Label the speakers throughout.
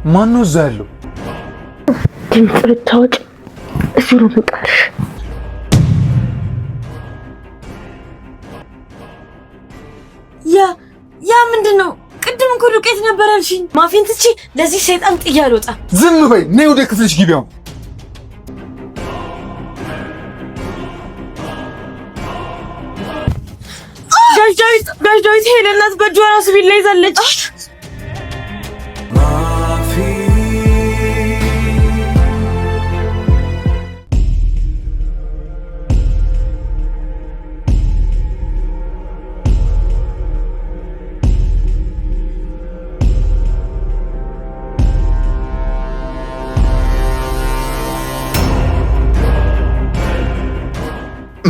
Speaker 1: ማን ነው እዛ ያለው?
Speaker 2: ድምፅ ብታወጭ እዚሁ ነው የምጠርሽ። ያ ምንድነው? ቅድም እኮ ዱቄት ነበር አልሽኝ። ማፊን ትቼ ለዚህ ሰይጣን ጥዬ አልወጣም።
Speaker 1: ዝም በይ፣ ነይ ወደ ክፍልሽ ግቢያው።
Speaker 2: ጋሽ ዳዊት ሄለን ናት በእጇ ራሱ ቢላ ይዛለች።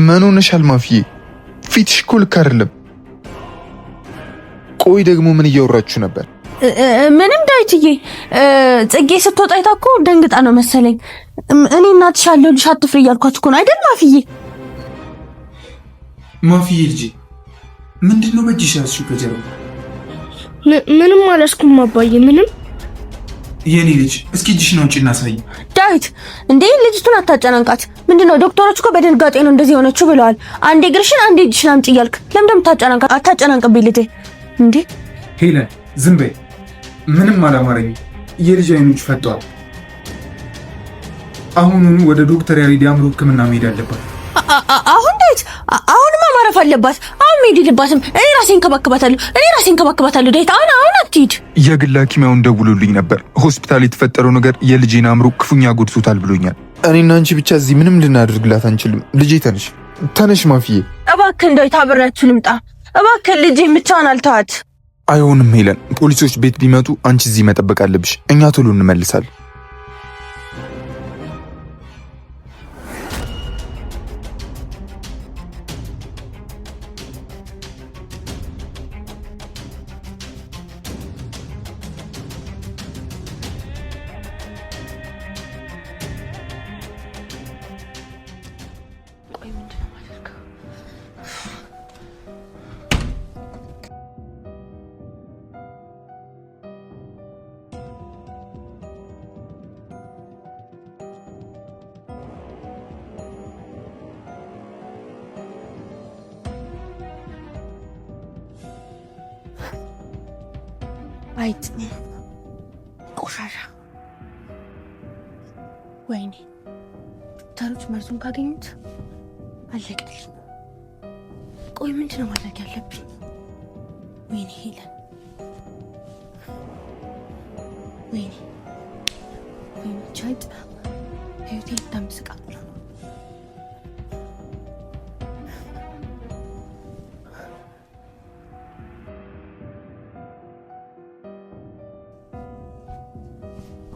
Speaker 3: ምን ሆነሻል ማፍዬ? ፊትሽ እኮ ልክ አይደለም። ቆይ ደግሞ ምን እያወራችሁ ነበር?
Speaker 2: ምንም ዳዊትዬ፣ ጽጌ ስትወጣ አይታ እኮ ደንግጣ ነው መሰለኝ። እኔ እናትሽ አለሁልሽ አትፍሪ እያልኳት እኮ ነው አይደል ማፍዬ?
Speaker 1: ማፍዬ ልጄ ምንድነው በእጅሽ ያዝሽው ከጀርባ?
Speaker 2: ምንም አላስኩም አባዬ፣ ምንም።
Speaker 1: የኔ ልጅ እስኪ እጅሽን አውጪና አሳይ።
Speaker 2: ዳዊት እንዴ ልጅቱን አታጨናንቃት። ምንድነው ዶክተሮች እኮ በድንጋጤ ነው እንደዚህ ሆነችው ብለዋል። አንዴ እግርሽን አንዴ እጅሽን አምጪ እያልክ ለምን እንደምታጨናንቃት? አታጨናንቅብኝ ልጄ። እንዴ
Speaker 1: ሄለን ዝም በይ። ምንም አላማረኝ። የልጅ አይኖች ፈጠዋል። አሁኑኑ ወደ ዶክተር ያሬድ የአእምሮ ሕክምና መሄድ አለባት።
Speaker 2: አሁን ዳዊት አሁንማ ማረፍ አለባት። አሁን መሄድ የለባትም። እኔ ራሴን እንከባከባታለሁ። ዳዊት አሁን አትሂድ።
Speaker 3: የግል ሐኪማውን ደውሎልኝ ነበር። ሆስፒታል የተፈጠረው ነገር የልጄን አእምሮ ክፉኛ ጎድቶታል ብሎኛል። እኔና አንቺ ብቻ እዚህ ምንም ልናደርግላት አንችልም። ልጄ ተነሽ ማፍዬ።
Speaker 2: እባክህን ዳዊት አብሬያችሁ ልምጣ። እባክህን ልጄን ብቻዋን አልተዋት።
Speaker 3: አይሆንም ሄለን፣ ፖሊሶች ቤት ቢመጡ አንቺ እዚህ መጠበቅ አለብሽ። እኛ ቶሎ እንመልሳለን።
Speaker 2: አይጥ ቆሻሻ። ወይኔ ዶክተሮች መርዙን ካገኙት አለቀልኝ። ቆይ ምንድነው ማድረግ ያለብኝ? ወይኔ ሄለን፣ ወይኔ አይጥ ህይወቴ ታምስቃ።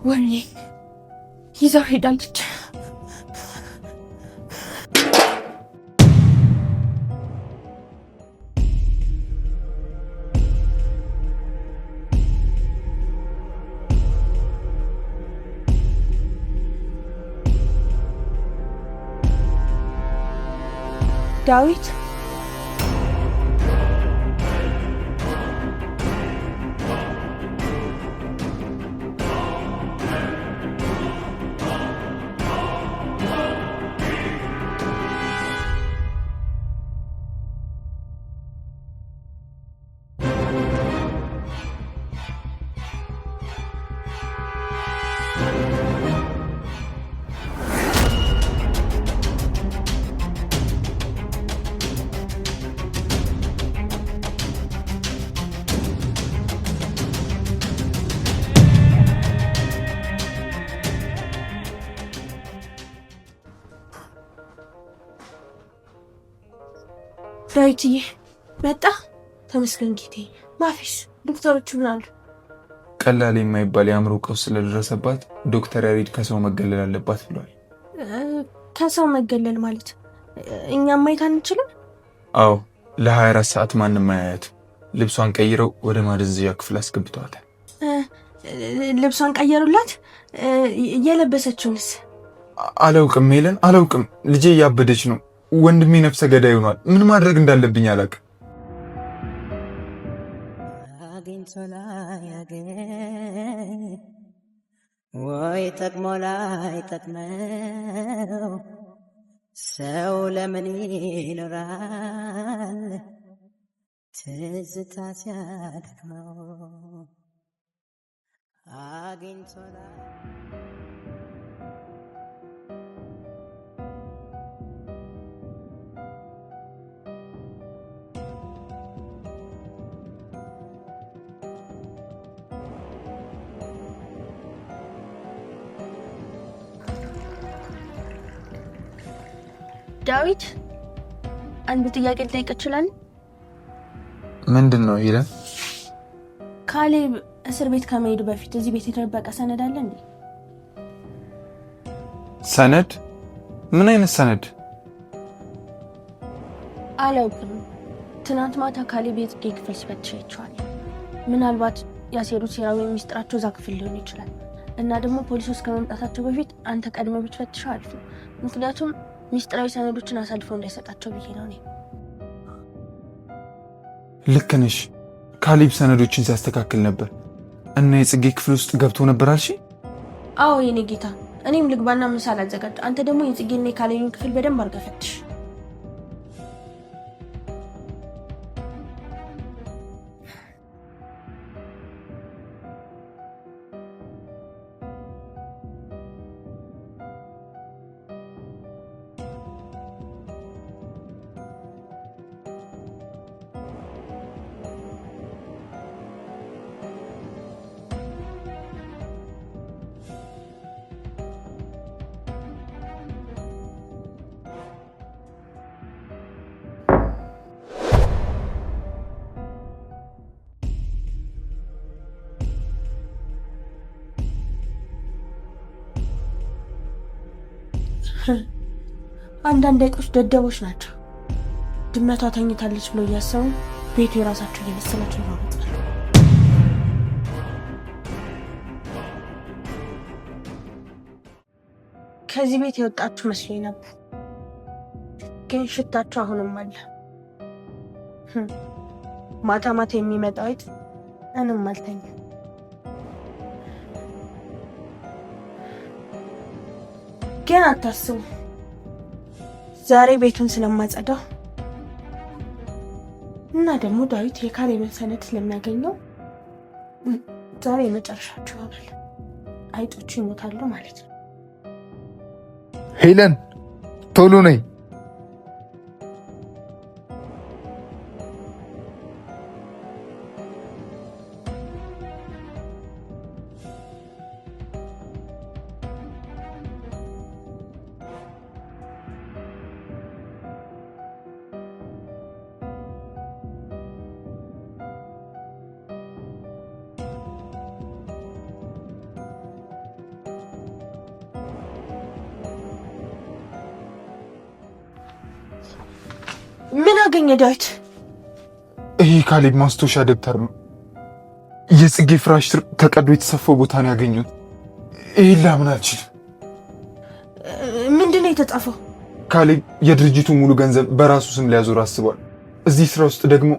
Speaker 2: ወይኔ ይዛው ሄዳለች። ዳዊት ዳዊትዬ መጣ። ተመስገን ጌታዬ። ማፊስ ዶክተሮቹ ምን አሉ?
Speaker 3: ቀላል የማይባል የአእምሮ ቀውስ ስለደረሰባት ዶክተር ያሬድ ከሰው መገለል አለባት ብለዋል።
Speaker 2: ከሰው መገለል ማለት እኛም ማየት አንችልም?
Speaker 3: አዎ፣ ለ24 ሰዓት ማንም አያያት። ልብሷን ቀይረው ወደ ማደንዘዣ ክፍል አስገብተዋታል።
Speaker 2: ልብሷን ቀየሩላት? የለበሰችውንስ?
Speaker 3: አላውቅም ሄለን፣ አላውቅም። ልጄ እያበደች ነው። ወንድሜ ነፍሰ ገዳይ ሆኗል። ምን ማድረግ እንዳለብኝ አላውቅም።
Speaker 4: ወይ ጠቅሞ ላይ ጠቅመው ሰው ለምን ይኖራል ትዝታ ሲያደክመው አግኝቶ
Speaker 2: ዳዊት አንድ ጥያቄ ልጠይቅ እችላለሁ?
Speaker 3: ምንድን ነው ሄለን?
Speaker 2: ካሌብ እስር ቤት ከመሄዱ በፊት እዚህ ቤት የተደበቀ ሰነድ አለ እንዴ?
Speaker 3: ሰነድ? ምን አይነት ሰነድ?
Speaker 2: አላውቅም። ትናንት ማታ ካሌብ የጽጌ ክፍል ሲፈትሽ አይቼዋለሁ። ምናልባት ያሴሩት ሴራ ወይም ሚስጥራቸው እዛ ክፍል ሊሆን ይችላል። እና ደግሞ ፖሊሶች ከመምጣታቸው በፊት አንተ ቀድመህ ብትፈትሸው አሪፍ ነው። ምክንያቱም ሚስጥራዊ ሰነዶችን አሳልፈው እንዳይሰጣቸው ብዬ ነው። እኔ
Speaker 3: ልክ ነሽ። ካሌብ ሰነዶችን ሲያስተካክል ነበር እና የጽጌ ክፍል ውስጥ ገብቶ ነበር አልሽ?
Speaker 2: አዎ የኔ ጌታ። እኔም ልግባና ምሳል አዘጋጅ። አንተ ደግሞ የጽጌና የካሌብን ክፍል በደንብ አድርገህ ፈትሽ። አንዳንድ አይጦች ደደቦች ናቸው። ድመቷ ተኝታለች ብለው እያሰቡ ቤቱ የራሳቸው እየመሰላቸው ይኖራል። ከዚህ ቤት የወጣችሁ መስሎኝ ነበር፣ ግን ሽታችሁ አሁንም አለ። ማታ ማታ የሚመጣው አይጥ እኔም አልተኛም። ግን አታስቡ፣ ዛሬ ቤቱን ስለማጸዳው እና ደግሞ ዳዊት የካሌብን ሰነድ ስለሚያገኘው ዛሬ የመጨረሻቸው ይሆናል። አይጦቹ ይሞታሉ ማለት ነው።
Speaker 3: ሄለን ቶሎ ነይ።
Speaker 2: ምን አገኘ ዳዊት?
Speaker 3: ይሄ ካሌብ ማስታወሻ ደብተር ነው። የጽጌ ፍራሽ ስር ተቀዶ የተሰፋው ቦታ ነው ያገኙት። ይሄን ላምን አልችልም።
Speaker 2: ምንድን ነው የተጻፈው?
Speaker 3: ካሌብ የድርጅቱ ሙሉ ገንዘብ በራሱ ስም ሊያዞር አስቧል። እዚህ ስራ ውስጥ ደግሞ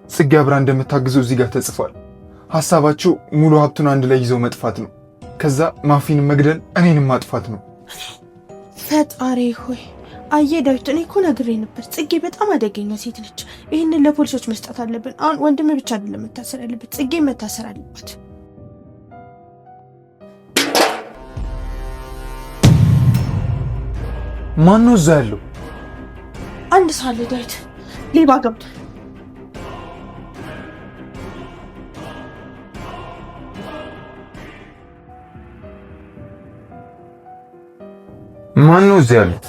Speaker 3: ጽጌ አብራ እንደምታግዘው እዚህ ጋር ተጽፏል። ሀሳባቸው ሙሉ ሀብቱን አንድ ላይ ይዘው መጥፋት ነው። ከዛ ማፊን መግደል፣ እኔንም ማጥፋት ነው።
Speaker 2: ፈጣሪ ሆይ አየ ዳዊት፣ እኔ እኮ ነግሬ ነበር። ጽጌ በጣም አደገኛ ሴት ነች። ይህንን ለፖሊሶች መስጠት አለብን። አሁን ወንድም ብቻ አይደለም መታሰር ያለበት፣ ጽጌ መታሰር አለባት።
Speaker 3: ማን ነው እዛ ያለው?
Speaker 2: አንድ ሰው አለ ዳዊት፣ ሌባ ገብቷል።
Speaker 3: ማን ነው እዛ ያለው?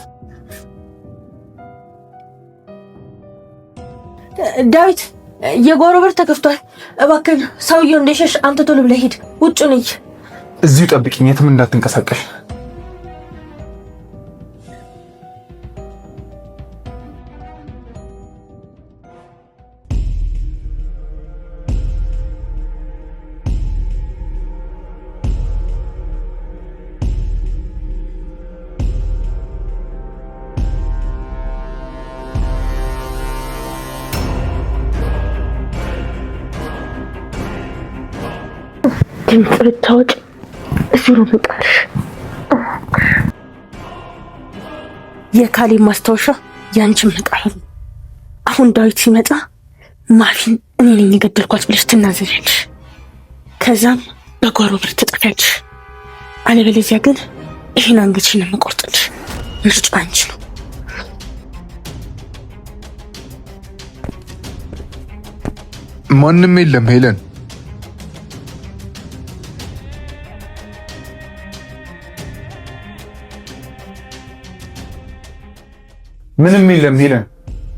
Speaker 2: ዳዊት የጓሮ በር ተከፍቷል። እባክህን ሰውየው እንደሸሽ አንተ ቶሎ ብለህ ሂድ። ውጭ ነኝ።
Speaker 3: እዚሁ ጠብቂኝ፣ የትም እንዳትንቀሳቀሽ።
Speaker 2: ድምፅ ብታወጪ እዚህ ነው የምጣልሽ። የካሌብ ማስታወሻ ያንቺም መጣል። አሁን ዳዊት ሲመጣ ማፊን እኔ ነኝ የገደልኳት ብለሽ ትናዘዣለሽ። ከዛም በጓሮ በር ትጠፊያለሽ። አለበለዚያ ግን ይህን አንገትሽን የምቆርጥልሽ። ምርጫ አንቺ ነው።
Speaker 3: ማንም የለም ሄለን። ምንም የለም ሄለን።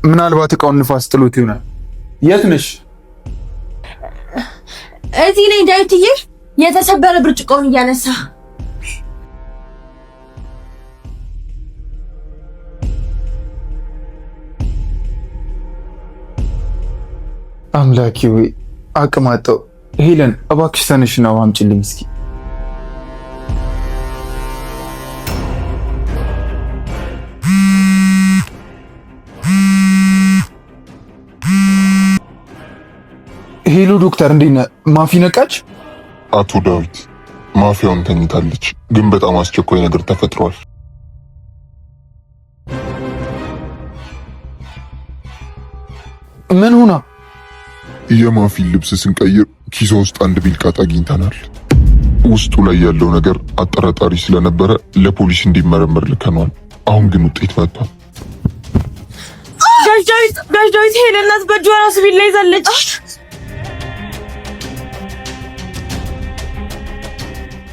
Speaker 3: ምናልባት እቃውን ንፋስ ጥሎት ይሆናል። የት ነሽ?
Speaker 2: እዚህ ነኝ ዳዊትዬ፣ የተሰበረ ብርጭቆውን እያነሳ።
Speaker 3: አምላኬ ወይ አቅም አጣሁ። ሄለን እባክሽ ተነሽና ውሃ አምጪልኝ እስኪ። ሄሎ ዶክተር፣ እንዴት ነህ? ማፊ ነቃች?
Speaker 5: አቶ ዳዊት ማፊያውን ተኝታለች፣ ግን በጣም አስቸኳይ ነገር ተፈጥሯል።
Speaker 3: ምን ሆና?
Speaker 5: የማፊን ልብስ ስንቀይር ኪሷ ውስጥ አንድ ቢልቃጥ አግኝተናል። ውስጡ ላይ ያለው ነገር አጠራጣሪ ስለነበረ ለፖሊስ እንዲመረመር ልከኗል። አሁን ግን ውጤት መጥቷል።
Speaker 2: ጋሽ ዳዊት ሄለን ናት በእጇ ራስ ቢላ ይዛለች።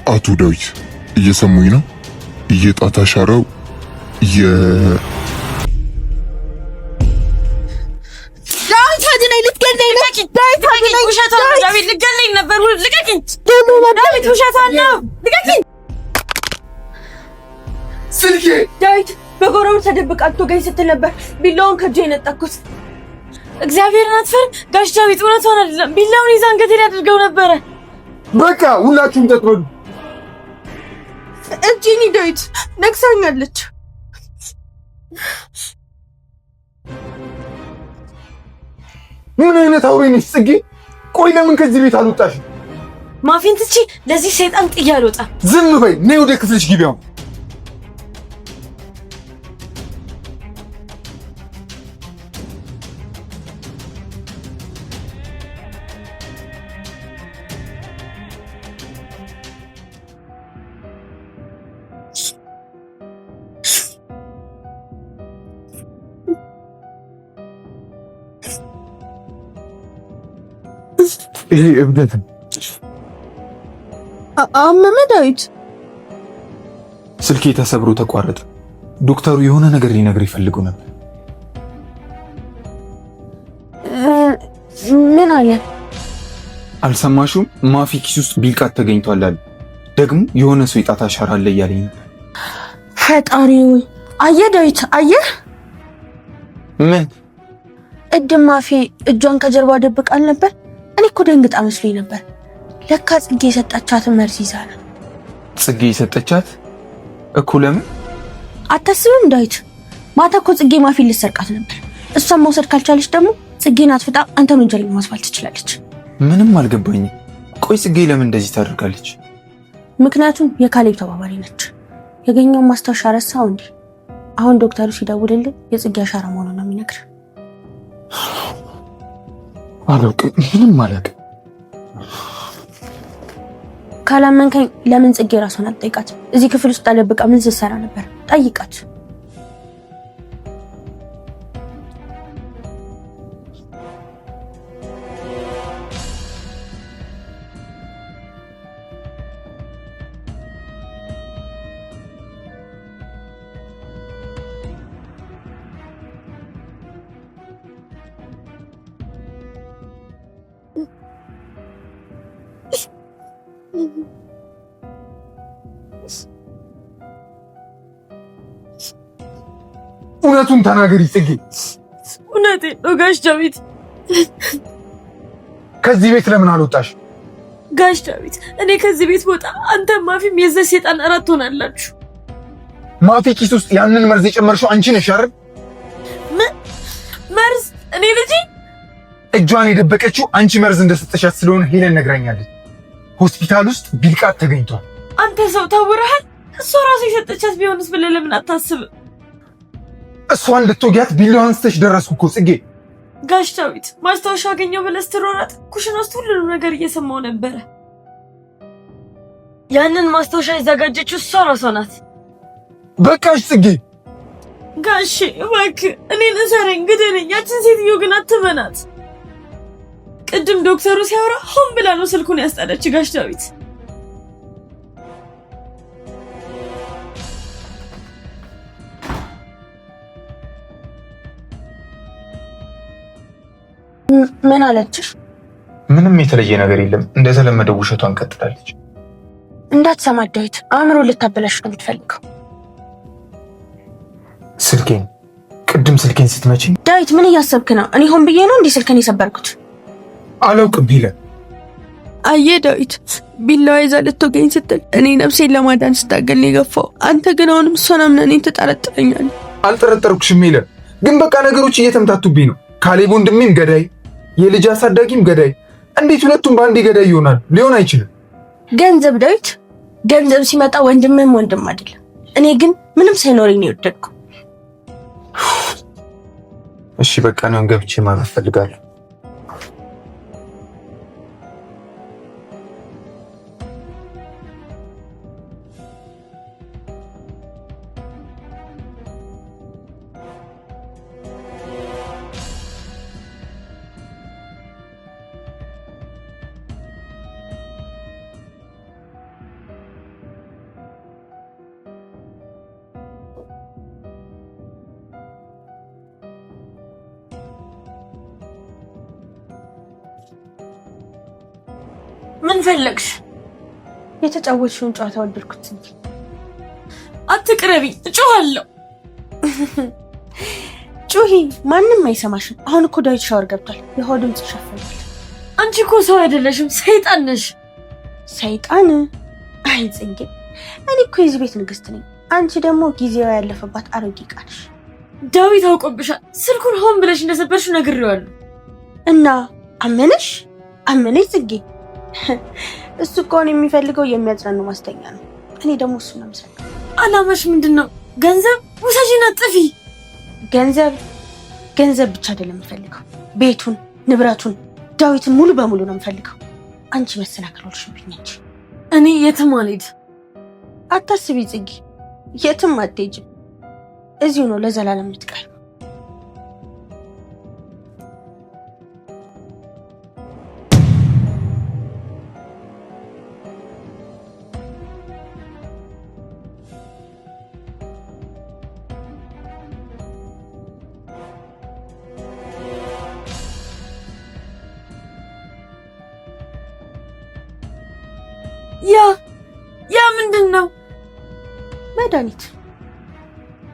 Speaker 5: አቶ ዳዊት እየሰሙኝ ነው? የጣት አሻራው
Speaker 2: ዳዊት በጎረቤት ተደብቃ አትወጋኝ ስትል ነበር ቢላውን ከእጄ የነጠቅኩት።
Speaker 6: እግዚአብሔርን አትፈርም? ጋሽ ዳዊት እውነቷን አይደለም። ቢላውን ይዛ አንገቴ ላይ አድርገው ነበረ።
Speaker 3: በቃ ሁላችሁም ተጥበሉ።
Speaker 2: እጄኒ ዳዊት ነክሳኛለች።
Speaker 3: ምን አይነት አውሬ ነሽ ጽጌ? ቆይ ለምን ከዚህ ቤት አልወጣሽ?
Speaker 6: ማፊን ትቼ ለዚህ ሰይጣን ጥዬ አልወጣም።
Speaker 3: ዝም በይ፣ ነይ ወደ ክፍልሽ ግቢያው። ይሄ እብደት
Speaker 2: አመመ ዳዊት።
Speaker 3: ስልኬ ተሰብሮ ተቋረጠ። ዶክተሩ የሆነ ነገር ሊነግር ይፈልገው ነበር።
Speaker 2: ምን አለ?
Speaker 3: አልሰማሽም? ማፊ ኪስ ውስጥ ቢልቃት ተገኝቷል አለ። ደግሞ የሆነ ሰው የጣት አሻራ አለ እያለኝ ነበር።
Speaker 2: ፈጣሪ ወይ! አየህ ዳዊት፣ አየህ?
Speaker 3: ምን
Speaker 2: እድም ማፊ እጇን ከጀርባ ደብቃል ነበር። እኔ እኮ ደንግጣ መስሎኝ ነበር። ለካ ጽጌ የሰጣቻትን መርዝ ይዛ ነው።
Speaker 3: ጽጌ የሰጠቻት እኮ ለምን
Speaker 2: አታስብም ዳዊት? ማታ እኮ ጽጌ ማፊ ልትሰርቃት ነበር። እሷን መውሰድ ካልቻለች ደግሞ ጽጌን አትፍጣ አንተን ወንጀለኛ ማስባል ትችላለች።
Speaker 3: ምንም አልገባኝም። ቆይ ጽጌ ለምን እንደዚህ ታደርጋለች?
Speaker 2: ምክንያቱም የካሌብ ተባባሪ ነች። ያገኘውን ማስታወሻ ረሳው እንዴ? አሁን ዶክተሩ ሲደውልልህ የጽጌ አሻራ መሆኑን ነው የሚነግር።
Speaker 3: አላውቅም፣ ምንም አላውቅም።
Speaker 2: ካላመንከኝ ለምን ጽጌ ራሷን አትጠይቃት? እዚህ ክፍል ውስጥ ተደብቃ ምን ስትሰራ ነበር? ጠይቃት።
Speaker 3: እውነቱን ተናገሪ ጽጌ።
Speaker 6: እውነቴን ነው ጋሽ ዳዊት።
Speaker 3: ከዚህ ቤት ለምን አልወጣሽ?
Speaker 6: ጋሽ ዳዊት እኔ ከዚህ ቤት ወጣ አንተ ማፊም የዛ ሰይጣን እራት ትሆናላችሁ።
Speaker 3: ማፊ ኪስ ውስጥ ያንን መርዝ የጨመርሽው አንቺ ነሽ አይደል?
Speaker 6: መርዝ? እኔ ልጅ
Speaker 3: እጇን የደበቀችው አንቺ መርዝ እንደሰጠሻት ስለሆነ ሄለን ነግራኛለች። ሆስፒታል ውስጥ ቢልቃት ተገኝቷል።
Speaker 6: አንተ ሰው ታውረሃል። እሷ ራሱ የሰጠቻት ቢሆንስ ብለህ ለምን አታስብ?
Speaker 3: እሷን ልትወጊያት ቢላዋ አንስተሽ ደረስኩ እኮ ጽጌ።
Speaker 6: ጋሽ ዳዊት ማስታወሻ አገኘው ብለህ ስትሮጥ ኩሽና ውስጥ ሁሉንም ነገር እየሰማው ነበረ። ያንን ማስታወሻ ያዘጋጀችው እሷ ራሷ ናት።
Speaker 3: በቃሽ ጽጌ።
Speaker 6: ጋሼ እባክህ እኔን እሰረኝ፣ ግደለኝ። ያችን ሴትዮ ግን አትመናት። ቅድም ዶክተሩ ሲያወራ ሆን ብላ ነው ስልኩን ያስጣለች። ጋሽ ዳዊት
Speaker 2: ምን አለችሽ?
Speaker 3: ምንም የተለየ ነገር የለም። እንደተለመደው ውሸቷን ቀጥላለች።
Speaker 2: እንዳትሰማ ዳዊት፣ አእምሮ ልታበላሽ ነው የምትፈልገው።
Speaker 3: ስልኬን ቅድም ስልኬን ስትመጪ
Speaker 2: ዳዊት ምን እያሰብክ ነው? እኔ ሆን ብዬ ነው እንዲህ ስልክን የሰበርኩት?
Speaker 3: አላውቅም ሄለን።
Speaker 6: አየ ዳዊት ቢላዋ ይዛ ልትወገኝ ስትል እኔ ነፍሴን ለማዳን ስታገል ነው የገፋው። አንተ ግን አሁንም እሷን አምነህ እኔን ትጠረጥረኛለህ።
Speaker 3: አልጠረጠርኩሽም ሄለን፣ ግን በቃ ነገሮች እየተምታቱብኝ ነው። ካሌብ ወንድሜም ገዳይ፣ የልጅ አሳዳጊም ገዳይ። እንዴት ሁለቱም በአንዴ ገዳይ ይሆናል? ሊሆን አይችልም።
Speaker 2: ገንዘብ ዳዊት፣ ገንዘብ ሲመጣ ወንድምህም ወንድም አይደለም። እኔ ግን ምንም ሳይኖረኝ ነው የወደድኩ።
Speaker 3: እሺ በቃ ነው ገብቼ ማለት ፈልጋለሁ።
Speaker 6: ምን ፈለግሽ?
Speaker 2: የተጫወትሽውን ጨዋታ ወደድኩት እንጂ።
Speaker 6: አትቅረቢ፣ እጮሃለሁ።
Speaker 2: ጩሂ፣ ማንም አይሰማሽም። አሁን እኮ ዳዊት ሻወር ገብቷል። የሆድ ድምጽ ይሸፈናል።
Speaker 6: አንቺ እኮ ሰው አይደለሽም፣ ሰይጣን ነሽ።
Speaker 2: ሰይጣን? አይ ጽጌ፣ እኔ እኮ የዚህ ቤት ንግስት ነኝ። አንቺ ደግሞ ጊዜው ያለፈባት አሮጌ ዕቃ ነሽ።
Speaker 6: ዳዊት አውቆብሻል። ስልኩን ሆን ብለሽ እንደሰበርሽው ነግሬዋለሁ።
Speaker 2: እና አመነሽ? አመነሽ ጽጌ? እሱ እኮ አሁን የሚፈልገው የሚያጽናኑ ማስተኛ ነው። እኔ ደግሞ እሱ ነው የምሰጠው።
Speaker 6: አላማሽ ምንድን ነው? ገንዘብ ውሰጂና ጥፊ። ገንዘብ ብቻ አይደለም የምፈልገው፣ ቤቱን፣ ንብረቱን፣ ዳዊትን ሙሉ በሙሉ ነው የምፈልገው። አንቺ መሰናከል ሆንሽብኝ እንጂ እኔ የትም አልሄድም።
Speaker 2: አታስቢ ጽጌ፣ የትም አትሄጂም። እዚሁ ነው ለዘላለም የምትቀር።
Speaker 6: ያ ምንድን ነው?
Speaker 2: መድኃኒት።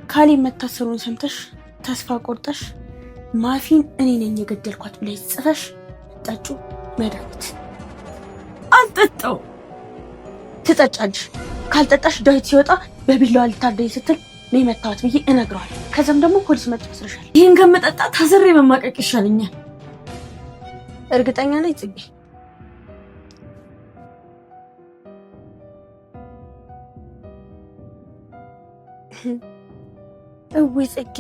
Speaker 2: ካሌብ መታሰሩን ሰምተሽ ተስፋ ቆርጠሽ ማፊን እኔ ነኝ የገደልኳት ብለሽ ጽፈሽ ጠጩ። መድኃኒት።
Speaker 6: አልጠጣው።
Speaker 2: ትጠጫለሽ። ካልጠጣሽ ዳዊት ሲወጣ በቢላዋ ልታርደኝ ስትል ነው የመታወት ብዬ እነግረዋለሁ። ከዛም ደግሞ ፖሊስ መጥቶ ይስርሻል።
Speaker 6: ይህን ከመጠጣ ታስሬ መማቀቅ ይሻለኛል።
Speaker 2: እርግጠኛ ነኝ ጽጌ? እውይ ጽጌ፣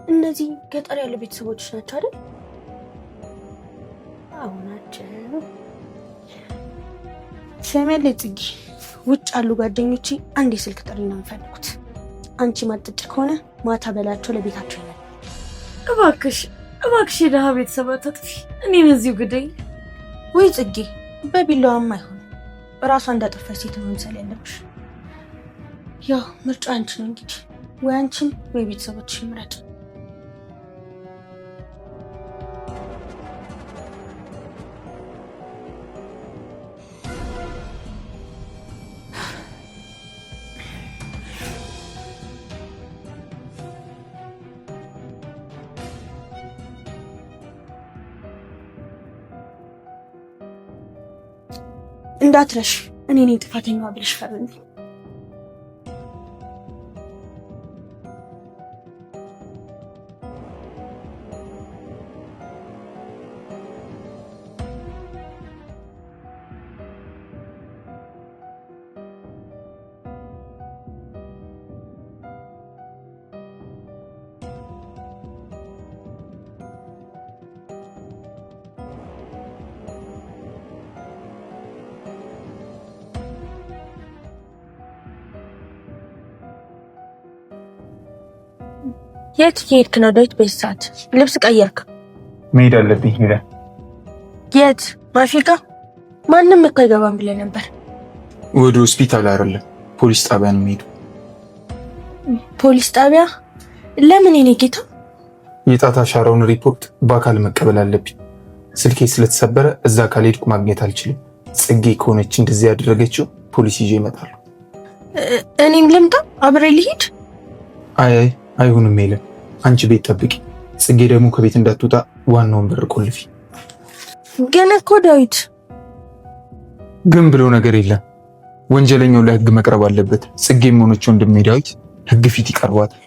Speaker 2: እነዚህ ገጠር ያሉ ቤተሰቦች ናቸው አይደል? አዎ ናቸው። ሰሜን ጽጌ፣ ውጭ ያሉ ጓደኞቼ አንድ የስልክ ጥሪ ነው የሚፈልጉት። አንቺ ማጥጭ ከሆነ ማታ በላቸው ለቤታቸው ይላል።
Speaker 6: እባክሽ የደሃ ቤተሰብ አታጥፊ። እኔን እዚሁ ግደይ።
Speaker 2: ወይ ጽጌ፣ በቢላዋም አይሆንም። ራሷ እንዳጠፋች ሴት መምሰል ያለብሽ። ያው ምርጫ አንቺ ነው እንግዲህ። ወይ አንቺን ወይ ቤተሰቦችሽን ምረጥ። እንዳትረሽ፣ እኔ ነኝ ጥፋተኛዋ ብለሽ ፈርሚ። የት እየሄድክ ነው ዳዊት? በዚህ ሰዓት ልብስ ቀየርክ?
Speaker 3: መሄድ አለብኝ ሄለን።
Speaker 2: የት? ማፊ ጋ? ማንም እኮ አይገባም ብለህ ነበር።
Speaker 3: ወደ ሆስፒታል አይደለም ፖሊስ ጣቢያ ነው የምሄደው።
Speaker 2: ፖሊስ ጣቢያ? ለምን የኔ ጌታ?
Speaker 3: የጣት አሻራውን ሪፖርት በአካል መቀበል አለብኝ። ስልኬ ስለተሰበረ እዛ ካልሄድኩ ማግኘት አልችልም። ጽጌ ከሆነች እንደዚህ ያደረገችው ፖሊስ ይዤ እመጣለሁ።
Speaker 2: እኔም ልምጣ? አብሬ ልሂድ?
Speaker 3: አይ አይሁንም ሄለን፣ አንቺ ቤት ጠብቂ። ጽጌ ደግሞ ከቤት እንዳትወጣ ዋናውን በር ቆልፊ።
Speaker 2: ግን እኮ ዳዊት፣
Speaker 3: ግን ብሎ ነገር የለም። ወንጀለኛው ለህግ መቅረብ አለበት። ጽጌም ሆነች ወንድሜ ዳዊት ህግ ፊት ይቀርባታል።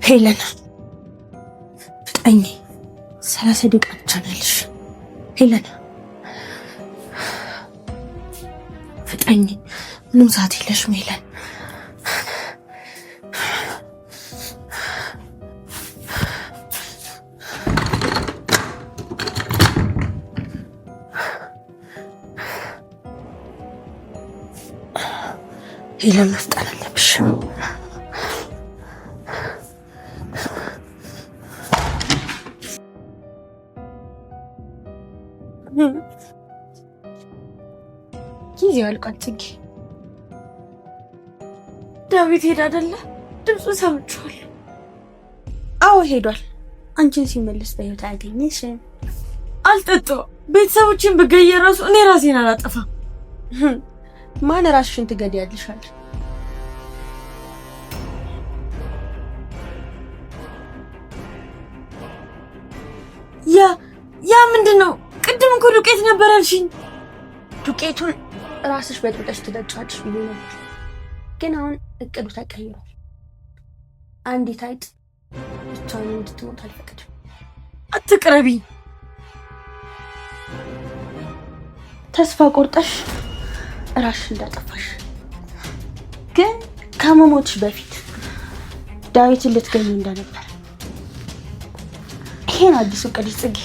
Speaker 2: ሄለን ፍጠኝ፣ 30 ደቂቃ ብቻ ነው ያለሽ። ሄለን ፍጠኝ፣ ምንም ሰዓት የለሽም ሄለን። ሄለን መፍጠን አለብሽ። ጊዜው አልቋል ጽጌ።
Speaker 6: ዳዊት ሄድ አይደለ? ድምፁ ሰምቼዋለሁ።
Speaker 2: አዎ ሄዷል። አንቺን ሲመልስ በህይወት አያገኘሽ።
Speaker 6: አልጠጣው። ቤተሰቦችን ብገየ ራሱ እኔ ራሴን አላጠፋም።
Speaker 2: ማን ራስሽን ትገድያለሻል?
Speaker 6: ያ ምንድነው? ቅድም እኮ ዱቄት ነበር ያልሽኝ።
Speaker 2: ዱቄቱን ራስሽ በጥብጠሽ ትጠጫለሽ ብዬ ነበር፣ ግን አሁን እቅዱ ተቀይሯል። አንዲት አይጥ ብቻዋን እንድትሞት አልፈቅድም።
Speaker 6: አትቅረቢ።
Speaker 2: ተስፋ ቆርጠሽ ራስሽ እንዳጠፋሽ፣ ግን ከመሞትሽ በፊት ዳዊትን ልትገኝ እንደነበር ይሄን አዲሱ እቅድሽ ጽጌ።